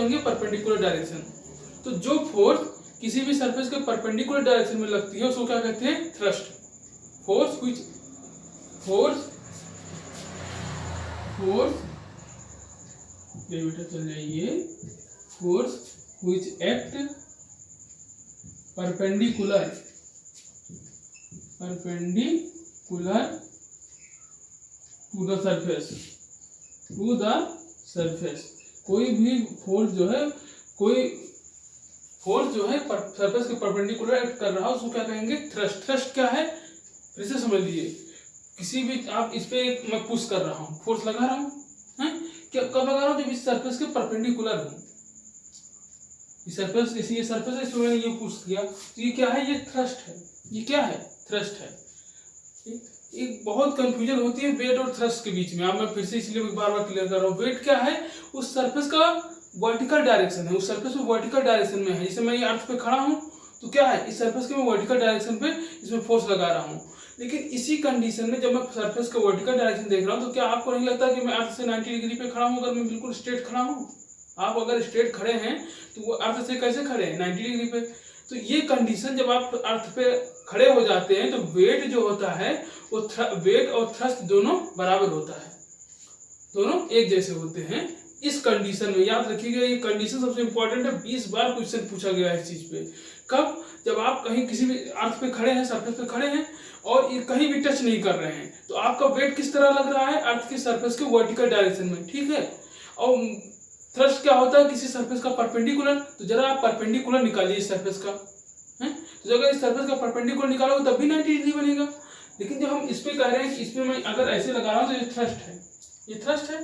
होंगे perpendicular direction. तो जो फोर्स किसी भी सरफेस के परपेंडिकुलर डायरेक्शन में लगती है उसको क्या कहते हैं? थ्रस्ट। फोर्स व्हिच ये बेटा चल जाइए, force which act perpendicular to the surface. कोई भी फोर्स जो है सरफेस के परपेंडिकुलर एक्ट कर रहा है उसको क्या कहेंगे? थ्रस्ट। थ्रस्ट क्या है फिर से समझ लीजिए। किसी भी आप इस पे मैं पुश कर रहा हूँ, फोर्स लगा रहा हूँ, क्या कब लगा रहा हूँ? जब इस सरफेस के परपेंडिकुलर हो। ये सरफेस है, इसमें मैंने ये पुश किया, तो ये क्या है? ये थ्रस्ट है। ये क्या है? थ्रस्ट है। एक बहुत कंफ्यूजन होती है वेट और थ्रस्ट के बीच में। अब मैं फिर से इसलिए बार बार क्लियर कर रहा हूँ। वेट क्या है? उस सरफेस का वर्टिकल डायरेक्शन है, उस सरफेस में वर्टिकल डायरेक्शन में है। जैसे मैं ये अर्थ पे खड़ा हूँ तो क्या है? इस सरफेस के मैं वर्टिकल डायरेक्शन पे इसमें फोर्स लगा रहा हूँ। लेकिन इसी कंडीशन में जब मैं सरफेस का वर्टिकल डायरेक्शन देख रहा हूँ तो क्या आपको नहीं लगता कि मैं अर्थ से 90 डिग्री पे खड़ा हूँ? अगर मैं बिल्कुल स्ट्रेट खड़ा हूँ, आप अगर स्ट्रेट खड़े हैं तो वो अर्थ से कैसे खड़े हैं? 90 डिग्री पे। तो ये कंडीशन जब आप अर्थ पे खड़े हो जाते हैं तो वेट जो होता है वो वेट और थ्रस्ट दोनों बराबर होता है, दोनों एक जैसे होते हैं। इस कंडीशन में याद रखिएगा, ये कंडीशन सबसे इंपॉर्टेंट है। 20 बार क्वेश्चन पूछा गया है इस चीज पे। कब? जब आप कहीं किसी भी अर्थ पे खड़े हैं, सरफेस पे खड़े हैं और ये कहीं भी टच नहीं कर रहे हैं, तो आपका वेट किस तरह लग रहा है? अर्थ के सरफेस के वर्टिकल डायरेक्शन में, ठीक है। और थ्रस्ट क्या होता है? किसी सरफेस का परपेंडिकुलर। तो जरा आप परपेंडिकुलर निकालिए इस सरफेस का, है तो अगर इस सरफेस का परपेंडिकुलर निकालोगे तब भी 90 डिग्री बनेगा। लेकिन जब हम इस पे कह रहे हैं कि इस पे मैं अगर ऐसे लगा रहा हूं तो ये थ्रस्ट है, ये थ्रस्ट है।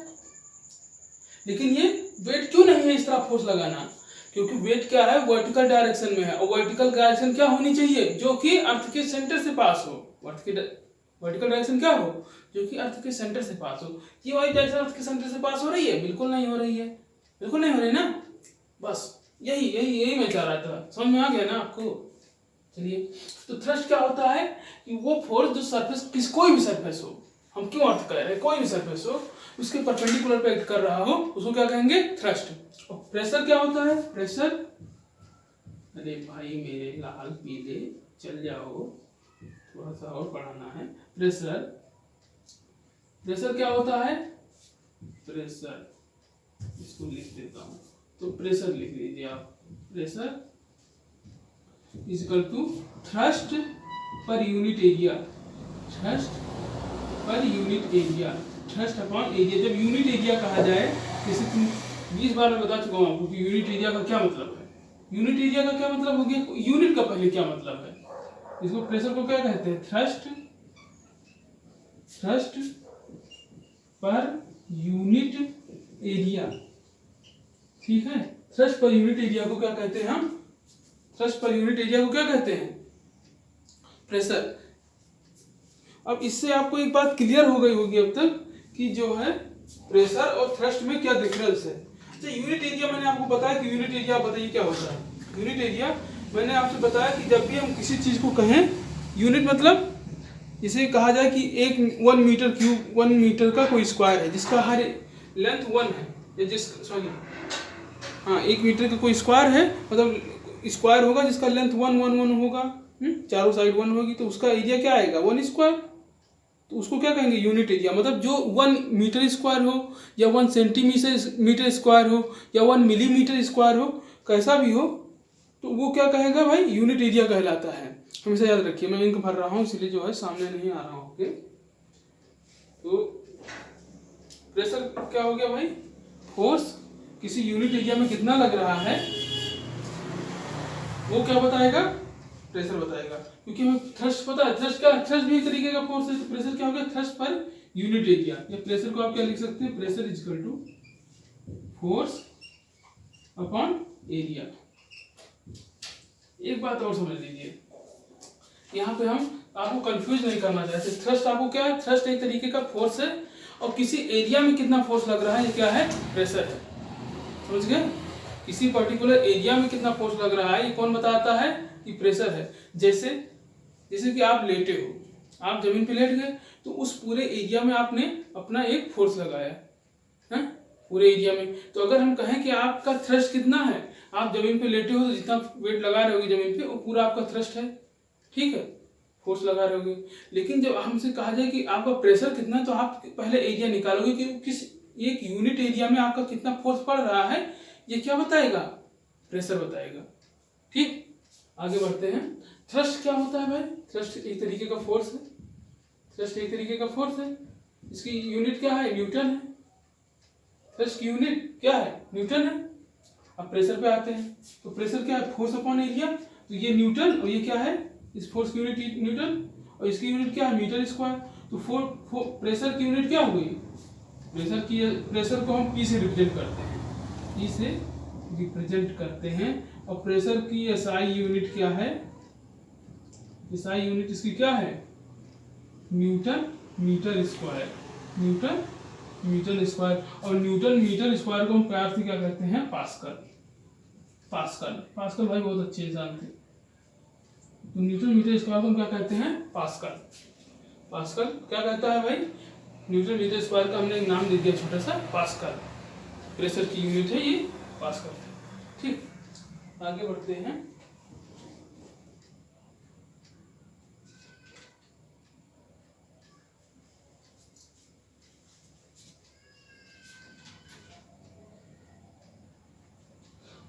लेकिन ये वेट क्यों नहीं है इस तरह फोर्स लगाना? क्योंकि वेट क्या है? वर्टिकल डायरेक्शन में है। और वर्टिकल डायरेक्शन क्या होनी चाहिए? जो कि अर्थ के सेंटर से पास हो। वर्टिकल डायरेक्शन क्या हो? जो कि अर्थ के सेंटर से पास हो। ये वाली डायरेक्शन अर्थ के सेंटर से पास हो रही है? बिल्कुल नहीं हो रही है, बिल्कुल नहीं हो रही ना। बस यही मैं चाह रहा था। समझ में आ गया ना आपको? चलिए, तो थ्रस्ट क्या होता है कि वो फोर्स जो सरफेस कोई भी सरफेस हो, हम क्यों अर्थ कह रहे हैं, कोई भी सरफेस हो, उसके परपेंडिकुलर पे एक्ट कर रहा हो, उसको क्या कहेंगे? थ्रस्ट। और प्रेशर क्या होता है? प्रेशर, अरे भाई मेरे लाल पीले चल जाओ, थोड़ा सा और पढ़ाना है। प्रेशर क्या होता है? प्रेशर, इसको लिख देता हूं, तो प्रेशर लिख लीजिए आप। Pressure is equal to thrust per unit area. Thrust per unit area, thrust upon area. जब यूनिट एरिया कहा जाए, जैसे 20 बार मैं बता चुका हूं आपको कि यूनिट एरिया का क्या मतलब है। यूनिट एरिया का क्या मतलब हो गया? यूनिट का पहले क्या मतलब है? इसको प्रेशर को क्या कहते हैं? थ्रस्ट पर यूनिट एरिया, ठीक है। थ्रस्ट पर यूनिट एरिया को क्या कहते हैं हम? थ्रस्ट पर यूनिट एरिया को क्या कहते हैं? प्रेशर। अब इससे आपको एक बात क्लियर हो गई होगी अब तक कि जो है प्रेशर और थ्रस्ट में क्या डिफरेंस है। अच्छा, यूनिट एरिया मैंने आपको बताया कि यूनिट एरिया बताइए क्या होता है। यूनिट एरिया मैंने आपसे बताया कि जब भी हम किसी चीज को कहें, यूनिट मतलब इसे कहा जाए कि 1 मीटर क्यूब, 1 मीटर का कोई स्क्वायर है जिसका हर लेंथ 1 है, या 1 मीटर का कोई स्क्वायर है, मतलब स्क्वायर होगा जिसका लेंथ 1 होगा, चारों साइड 1 होगी, तो उसका एरिया क्या आएगा? 1 स्क्वायर। तो उसको क्या कहेंगे? Unit area. मतलब जो 1 मीटर स्क्वायर हो, या 1 सेंटीमीटर स्क्वायर हो, या 1 मिलीमीटर स्क्वायर हो, कैसा भी हो, तो वो क्या कहेगा भाई? यूनिट एरिया कहलाता है। हमेशा याद रखिए, मैं इंक भर रहा हूँ इसलिए जो है सामने नहीं आ रहा हूँ। ओके, तो प्रेशर क्या हो गया भाई? फोर्स किसी यूनिट एरिया में कितना लग रहा है वो क्या बताएगा? प्रेशर बताएगा। क्योंकि हमें थ्रस्ट पता है, थ्रस्ट भी एक तरीके का फोर्स है। तो प्रेशर क्या हो गया? Thrust per unit area. या प्रेशर को आप क्या लिख सकते हैं? Pressure is equal to force upon area. एक बात और समझ लीजिए, यहाँ पे हम आपको कंफ्यूज नहीं करना चाहते। थ्रस्ट आपको क्या है? थ्रस्ट एक तरीके का फोर्स है, और किसी एरिया में कितना फोर्स लग रहा है ये क्या है? प्रेशर है। समझ गए? किसी पर्टिकुलर एरिया में कितना फोर्स लग रहा है ये कौन बताता है? कि प्रेशर है। जैसे कि आप लेटे हो, आप जमीन पे लेट गए, तो उस पूरे एरिया में आपने अपना एक फोर्स लगाया है, पूरे एरिया में। तो अगर हम कहें कि आपका थ्रस्ट कितना है, आप जमीन पे लेटे हो तो जितना वेट लगा रहे होगे जमीन पे वो पूरा आपका थ्रस्ट है, ठीक है, फोर्स लगा रहे होगे। लेकिन जब हमसे कहा जाए कि आपका प्रेशर कितना है, तो आप पहले एरिया निकालोगे कि किस एक यूनिट एरिया में आपका कितना फोर्स पड़ रहा है, ये क्या बताएगा, प्रेशर बताएगा। ठीक, आगे बढ़ते हैं। थ्रस्ट क्या होता है भाई? थ्रस्ट एक तरीके का फोर्स है, थ्रस्ट एक तरीके का फोर्स है, इसकी यूनिट क्या है, न्यूटन है। थ्रस्ट की यूनिट क्या है, न्यूटन है। अब प्रेशर पे आते हैं, तो प्रेशर क्या है, फोर्स अपॉन एरिया। तो ये न्यूटन और ये क्या है, इस फोर्स की यूनिट न्यूटन और इसकी यूनिट क्या है, मीटर स्क्वायर। तो प्रेशर की यूनिट क्या हो गई, प्रेशर को हम पी से रिप्रेजेंट करते हैं, पी से रिप्रेजेंट करते हैं। और प्रेशर की एसआई यूनिट क्या है, एसआई यूनिट इसकी क्या है, newton metre square, newton metre square. और न्यूटन मीटर स्क्वायर को हम प्यार से क्या कहते हैं, पास्कल। पास्कल, पास्कल भाई बहुत अच्छे इंसान थे। तो न्यूटन मीटर स्क्वायर को हम क्या कहते हैं, पास्कल। पास्कल क्या कहता है भाई, न्यूटन मीटर स्क्वायर का हमने एक नाम दे दिया छोटा सा, पास्कल। प्रेशर की यूनिट है ये पास्कल। ठीक, आगे बढ़ते हैं।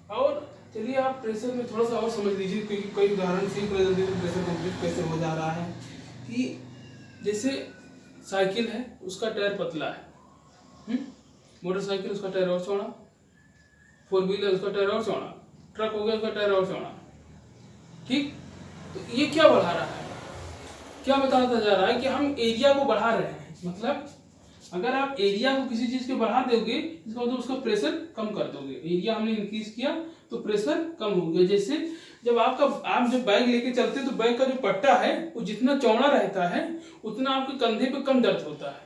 और चलिए आप प्रेशर में थोड़ा सा और समझ लीजिए, क्योंकि कई उदाहरण से प्रेशर कंप्लीट कैसे हो जा रहा है। कि जैसे साइकिल है, उसका टायर पतला है, मोटरसाइकिल उसका टायर और चौड़ा, 4 व्हीलर उसका टायर और चौड़ा, ट्रक हो गया उसका टायर और चौड़ा। ठीक, तो ये क्या बढ़ा रहा है, क्या बताता जा रहा है कि हम एरिया को बढ़ा रहे हैं। मतलब अगर आप एरिया को किसी चीज के बढ़ा दोगे, इसका मतलब उसका प्रेशर कम कर दोगे। एरिया हमने इंक्रीज किया तो प्रेशर कम हो गया। जैसे जब आप जब बैग लेके चलते हैं तो बैग का जो पट्टा है वो जितना चौड़ा रहता है उतना आपके कंधे पे कम दर्द होता है।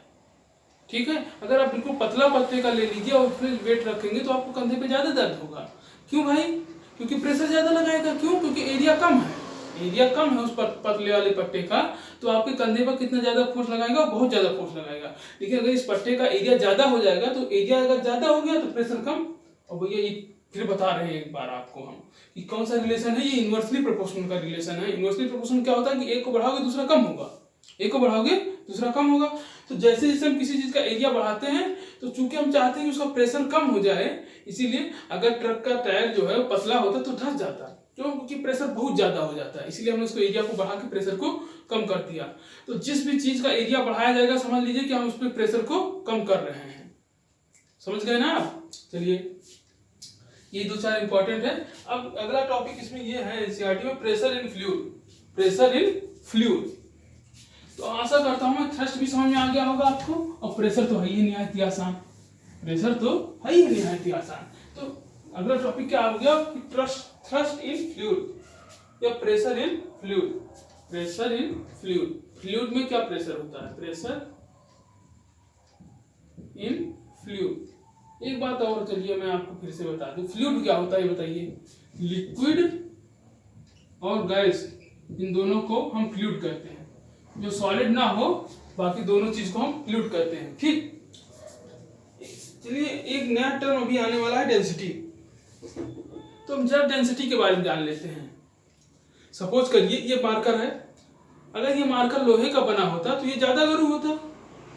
ठीक है, अगर आप बिल्कुल पतला पत्ते का ले लीजिए और उसमें वेट रखेंगे तो आपको कंधे पे ज्यादा दर्द होगा। क्यों भाई, क्योंकि प्रेशर ज्यादा लगाएगा। क्यों, क्योंकि एरिया कम है, एरिया कम है उस पतले वाले पट्टे का, तो आपके कंधे पर कितना ज्यादा फोर्स लगाएगा, बहुत ज्यादा फोर्स लगाएगा। लेकिन अगर इस पट्टे का एरिया ज्यादा हो जाएगा, तो एरिया अगर ज्यादा हो गया तो प्रेशर कम। और भैया ये फिर बता रहे हैं एक बार आपको हम कि कौन सा रिलेशन है, ये इनवर्सली प्रोपोर्शनल का रिलेशन है। इनवर्सली प्रोपोर्शनल क्या होता है कि एक को बढ़ाओगे दूसरा कम होगा, एक को बढ़ाओगे दूसरा कम होगा। तो जैसे जैसे हम किसी चीज का एरिया बढ़ाते हैं, तो चूंकि हम चाहते हैं कि उसका प्रेशर कम हो जाए, इसीलिए अगर ट्रक का टायर जो है वो पतला होता है तो धंस जाता है। क्यों, क्योंकि प्रेशर बहुत ज्यादा हो जाता है, इसीलिए हमने उसको एरिया को बढ़ा के प्रेशर को कम कर दिया। तो जिस भी चीज का एरिया बढ़ाया जाएगा, समझ लीजिए कि हम उस पर प्रेशर को कम कर रहे हैं। समझ गए ना आप? चलिए, ये 2-4 इंपॉर्टेंट है। अब अगला टॉपिक इसमें ये है एनसीईआरटी में, pressure in fluid. Pressure in fluid, तो आशा करता हूं मैं थ्रस्ट भी समझ में आ गया होगा आपको, और प्रेशर तो है ही निहायत ही आसान, प्रेशर तो है ही निहायत ही आसान। तो अगला टॉपिक क्या हो गया, थ्रस्ट इन फ्लूइड या pressure in fluid. Pressure in fluid, fluid में क्या प्रेशर होता है, प्रेशर इन फ्लूइड। एक बात और चलिए मैं आपको फिर से बता दूं, फ्लूइड क्या होता है बताइए। लिक्विड और गैस, इन दोनों को हम फ्लूइड कहते हैं। जो सॉलिड ना हो, बाकी दोनों चीज को हम फ्लूइड कहते हैं। ठीक, चलिए एक नया टर्म अभी आने वाला है, डेंसिटी। तो हम जरा डेंसिटी के बारे में जान लेते हैं। सपोज करिए ये मार्कर है, अगर ये मार्कर लोहे का बना होता तो ये ज्यादा गर्म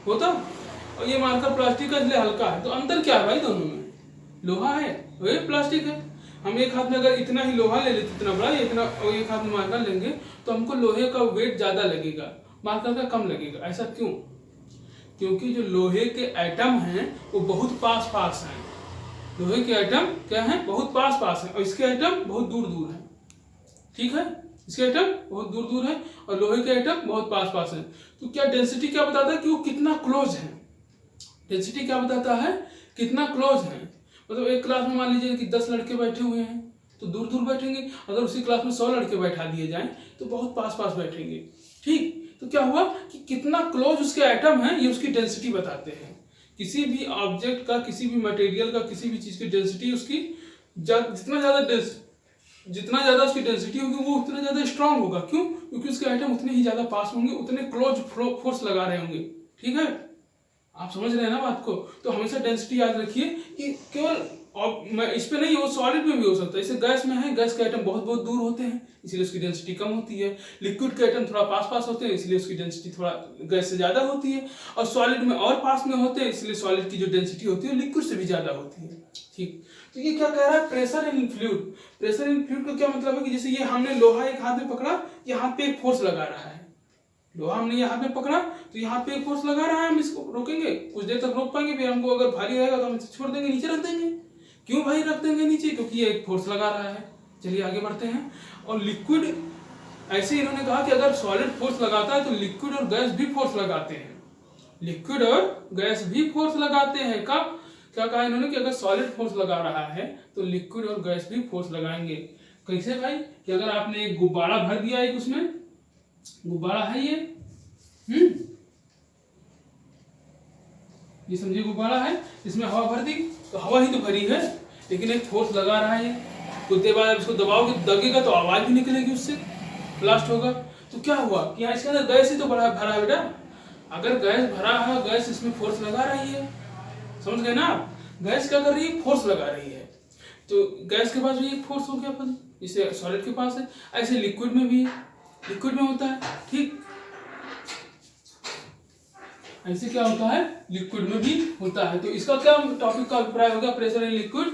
होता, और ये मार्कर प्लास्टिक का इसलिए हल्का है। तो अंतर क्या है भाई दोनों में, लोहा है वही प्लास्टिक है। हम एक हाथ में अगर इतना ही लोहा ले लेते, इतना बड़ा इतना, और एक हाथ में मार्कर लेंगे तो हमको लोहे का वेट ज्यादा लगेगा, मार्कर का कम लगेगा। ऐसा क्यों, क्योंकि जो लोहे के एटम हैं वो बहुत पास पास हैं। लोहे के एटम क्या हैं, बहुत पास पास हैं, और इसके एटम बहुत दूर दूर हैं। ठीक है, इसके एटम बहुत दूर दूर हैं और लोहे के एटम बहुत पास पास हैं। तो क्या डेंसिटी क्या बताता है कि वो कितना क्लोज है। डेंसिटी क्या बताता है, कितना क्लोज है। मतलब एक क्लास में मान लीजिए कि 10 लड़के बैठे हुए हैं तो दूर दूर बैठेंगे, अगर उसी क्लास में 100 लड़के बैठा दिए जाएं तो बहुत पास पास बैठेंगे। ठीक, तो क्या हुआ कि कितना क्लोज उसके एटम है, ये उसकी डेंसिटी बताते हैं। किसी भी ऑब्जेक्ट का, किसी भी मटेरियल का, किसी भी चीज की डेंसिटी उसकी जितना ज्यादा उसकी डेंसिटी होगी वो उतना ज्यादा स्ट्रांग होगा। क्यों, क्योंकि उसके एटम उतने ही ज्यादा पास होंगे, उतने क्लोज फोर्स लगा रहे होंगे। ठीक है, आप समझ रहे हैं ना बात को। तो हमेशा डेंसिटी याद रखिए कि केवल इस पे नहीं, वो सॉलिड में भी हो सकता है। जैसे गैस में है, गैस के आइटम बहुत बहुत दूर होते हैं इसलिए उसकी डेंसिटी कम होती है। लिक्विड के आइटम थोड़ा पास पास होते हैं इसलिए उसकी डेंसिटी थोड़ा गैस से ज़्यादा होती है। और सॉलिड में और पास में होते हैं इसलिए सॉलिड की जो डेंसिटी होती है लिक्विड से भी ज़्यादा होती है। ठीक, तो ये क्या कह रहा है, pressure in fluid. Pressure in fluid का क्या मतलब है कि जैसे ये हमने लोहा एक हाथ में पकड़ा, ये हाथ पे एक फोर्स लगा रहा है। लोहा हमने ये हाथ में पकड़ा तो यहाँ पे एक फोर्स लगा रहा है, हम इसको रोकेंगे, कुछ देर तक रोक पाएंगे, फिर हमको अगर भारी रहेगा तो हम इसे छोड़ देंगे, नीचे रख देंगे। क्यों भाई रख देंगे नीचे, क्योंकि ये एक फोर्स लगा रहा है। चलिए आगे बढ़ते हैं। और लिक्विड, ऐसे इन्होंने कहा कि अगर सॉलिड फोर्स लगाता है तो लिक्विड और गैस भी फोर्स लगाते हैं। लिक्विड और गैस भी फोर्स लगाते हैं। कब, क्या कहा इन्होंने कि अगर सॉलिड फोर्स लगा रहा है तो लिक्विड और गैस भी फोर्स लगाएंगे। कैसे भाई, कि अगर आपने एक गुब्बारा भर दिया, एक उसमें गुब्बारा है ये समझिए गुब्बारा है, इसमें हवा भर दी तो हवा ही तो भरी है, लेकिन एक फोर्स लगा रहा है। कुछ देर बाद इसको दबाओगे, दगेगा तो आवाज भी निकलेगी, उससे ब्लास्ट होगा। तो क्या हुआ कि यहाँ इसके अंदर गैस ही तो भरा है बेटा। अगर गैस भरा है, गैस इसमें फोर्स लगा रही है, समझ गए ना आप। गैस क्या कर रही है, फोर्स लगा रही है। तो गैस के पास भी एक फोर्स हो गया अपन, इसे सॉलिड के पास है। ऐसे लिक्विड में भी है, लिक्विड में होता है। ठीक, ऐसे क्या होता है, लिक्विड में भी होता है। तो इसका क्या टॉपिक का अभिप्राय होगा, प्रेशर इन लिक्विड,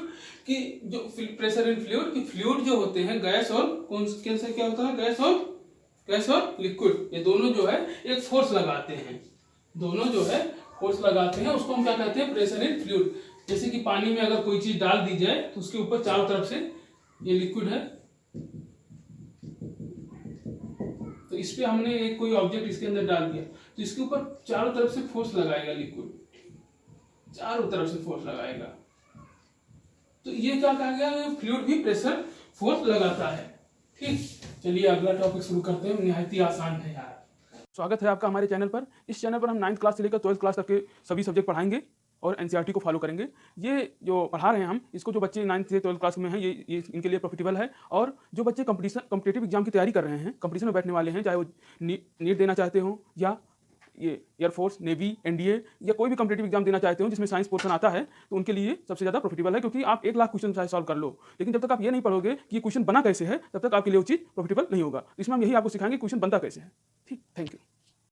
कि जो प्रेशर इन फ्लूइड, कि फ्लूइड जो होते हैं गैस और कौन से क्या होता है, गैस और लिक्विड, ये दोनों जो है एक फोर्स लगाते हैं। दोनों जो है फोर्स लगाते हैं, उसको हम क्या कहते हैं, प्रेशर इन फ्लूइड। जैसे कि पानी में अगर कोई चीज डाल दी जाए तो उसके ऊपर चारों तरफ से, ये लिक्विड है तो इस पे हमने एक कोई ऑब्जेक्ट इसके अंदर डाल दिया तो इसके ऊपर चारों तरफ से फोर्स लगाएगा, लिक्विड चारों तरफ से फोर्स लगाएगा। तो ये क्या कहा गया, फ्लूइड भी प्रेशर फोर्स लगाता है। ठीक, चलिए अगला टॉपिक शुरू करते हैं, निहायत ही आसान है यार। स्वागत है आपका हमारे चैनल पर। इस चैनल पर हम 9th क्लास से लेकर 12th क्लास तक के सभी सब्जेक्ट पढ़ाएंगे और एनसीईआरटी को फॉलो करेंगे। ये जो पढ़ा रहे हैं हम, इसको जो बच्चे 9th से 12th क्लास में हैं, ये इनके लिए प्रॉफिटेबल है। और जो बच्चे कॉम्पिटिटिव एग्जाम की तैयारी कर रहे हैं, कंपटीशन में बैठने वाले हैं, चाहे वो नीट देना चाहते हो या ये एयरफोर्स, नेवी, एनडीए या कोई भी कॉम्पिटिटिव एग्जाम देना चाहते हो जिसमें साइंस पोर्शन आता है, तो उनके लिए सबसे ज़्यादा प्रॉफिटेबल है। क्योंकि आप 1 लाख क्वेश्चन चाहे सॉल्व कर लो, लेकिन जब तक आप ये नहीं पढ़ोगे कि ये क्वेश्चन बना कैसे है, तब तक आपके लिए वो चीज़ प्रॉफिटेबल नहीं होगा। इसमें हम यही आपको सिखाएंगे क्वेश्चन बनता कैसे है। ठीक, थैंक यू।